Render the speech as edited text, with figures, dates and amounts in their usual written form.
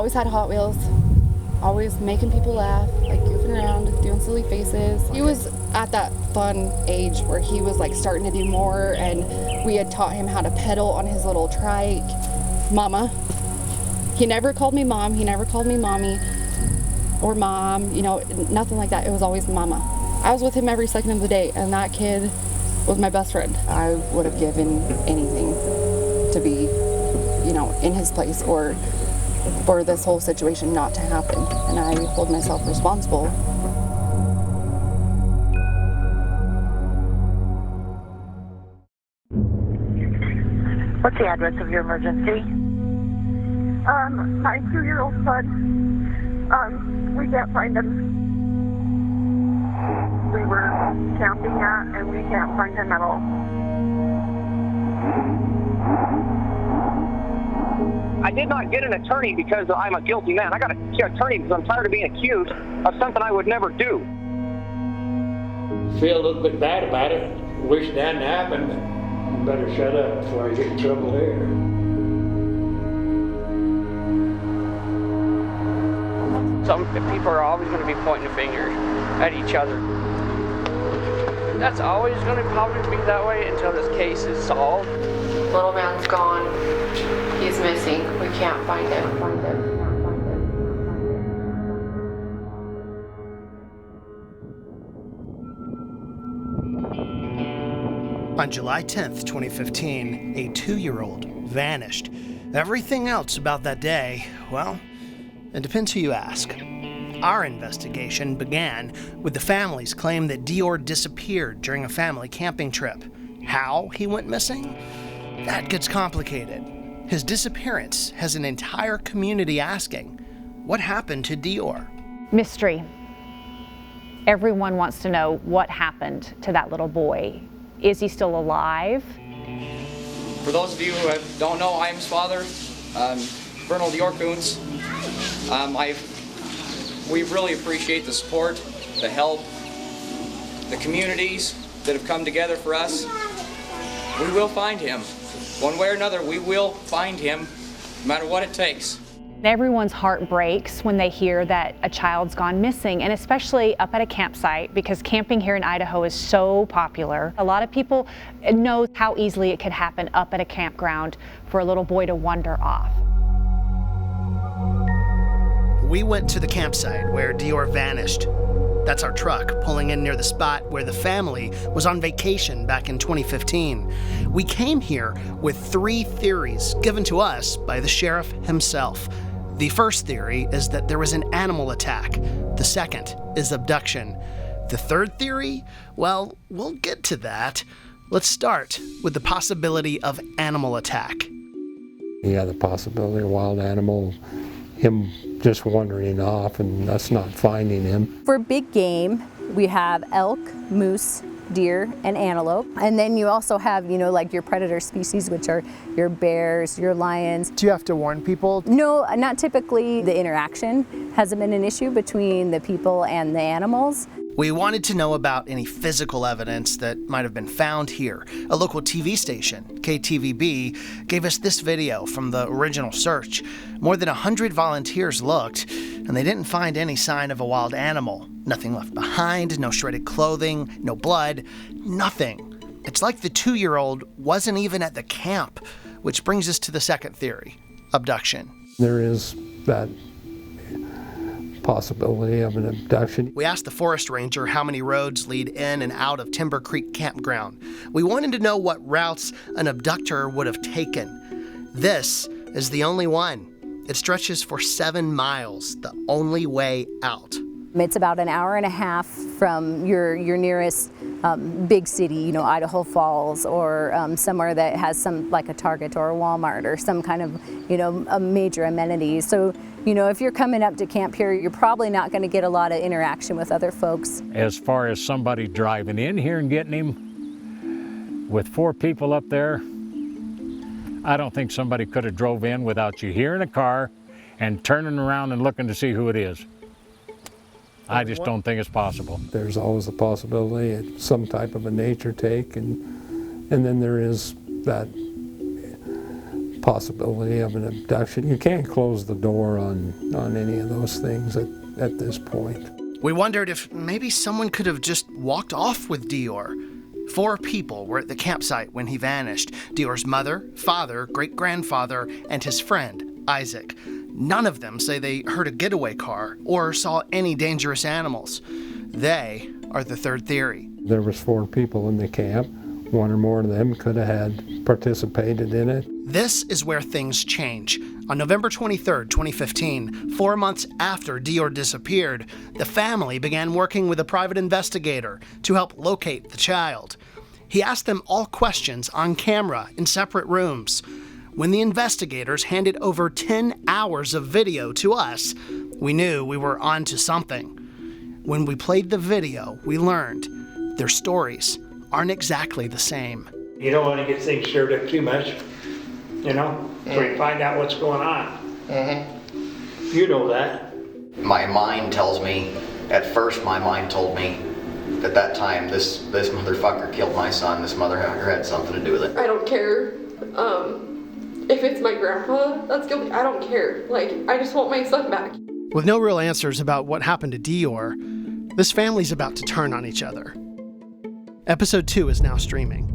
always had Hot Wheels, always making people laugh, like goofing around, doing silly faces. He was at that fun age where he was like starting to do more, and we had taught him how to pedal on his little trike. Mama. He never called me mom, he never called me mommy or mom, you know, nothing like that. It was always mama. I was with him every second of the day, and that kid was my best friend. I would have given anything to be, you know, in his place, or for this whole situation not to happen, and I hold myself responsible. What's the address of your emergency? My 2-year-old son, we can't find him. We were camping at, and we can't find him at all. I did not get an attorney because I'm a guilty man. I got an attorney because I'm tired of being accused of something I would never do. Feel a little bit bad about it. Wish it hadn't happened, but you better shut up before I get in trouble here. Some people are always going to be pointing a finger at each other. That's always going to probably be that way until this case is solved. Little man's gone. He's missing. We can't find him. On July 10th, 2015, a 2-year-old vanished. Everything else about that day, well, it depends who you ask. Our investigation began with the family's claim that DeOrr disappeared during a family camping trip. How he went missing? That gets complicated. His disappearance has an entire community asking, what happened to DeOrr? Mystery. Everyone wants to know what happened to that little boy. Is he still alive? For those of you who don't know, I'm his father, Colonel DeOrr Kunz. We really appreciate the support, the help, the communities that have come together for us. We will find him. One way or another, we will find him, no matter what it takes. Everyone's heart breaks when they hear that a child's gone missing, and especially up at a campsite, because camping here in Idaho is so popular. A lot of people know how easily it could happen up at a campground for a little boy to wander off. We went to the campsite where DeOrr vanished. That's our truck pulling in near the spot where the family was on vacation back in 2015. We came here with 3 theories given to us by the sheriff himself. The first theory is that there was an animal attack. The second is abduction. The third theory? Well, we'll get to that. Let's start with the possibility of animal attack. Yeah, the possibility of wild animal, him just wandering off and us not finding him. For big game, we have elk, moose, deer, and antelope. And then you also have, like your predator species, which are your bears, your lions. Do you have to warn people? No, not typically. The interaction hasn't been an issue between the people and the animals. We wanted to know about any physical evidence that might have been found here. A local TV station, KTVB, gave us this video from the original search. More than 100 volunteers looked, and they didn't find any sign of a wild animal. Nothing left behind, no shredded clothing, no blood, nothing. It's like the 2-year-old wasn't even at the camp, which brings us to the second theory, abduction. There is that possibility of an abduction. We asked the forest ranger how many roads lead in and out of Timber Creek Campground. We wanted to know what routes an abductor would have taken. This is the only one. It stretches for 7 miles, the only way out. It's about an hour and a half from your nearest big city, Idaho Falls, or somewhere that has some, like a Target or a Walmart or some kind of, a major amenity. So, if you're coming up to camp here, you're probably not going to get a lot of interaction with other folks. As far as somebody driving in here and getting him, with 4 people up there, I don't think somebody could have drove in without you hearing a car and turning around and looking to see who it is. I just don't think it's possible. There's always a possibility of some type of a nature take, and then there is that possibility of an abduction. You can't close the door on any of those things at this point. We wondered if maybe someone could have just walked off with DeOrr. 4 people were at the campsite when he vanished. DeOrr's mother, father, great-grandfather, and his friend, Isaac. None of them say they heard a getaway car or saw any dangerous animals. They are the third theory. There was 4 people in the camp. 1 or more of them could have had participated in it. This is where things change. On November 23rd, 2015, 4 months after DeOrr disappeared, the family began working with a private investigator to help locate the child. He asked them all questions on camera in separate rooms. When the investigators handed over 10 hours of video to us, we knew we were onto something. When we played the video, we learned their stories aren't exactly the same. You don't want to get things stirred up too much, you know, so you find out what's going on. You know that. My mind tells me, at first my mind told me at that time, this motherfucker killed my son, this motherfucker had something to do with it. I don't care if it's my grandpa that's guilty, I don't care. Like, I just want my son back. With no real answers about what happened to DeOrr, this family's about to turn on each other. Episode 2 is now streaming.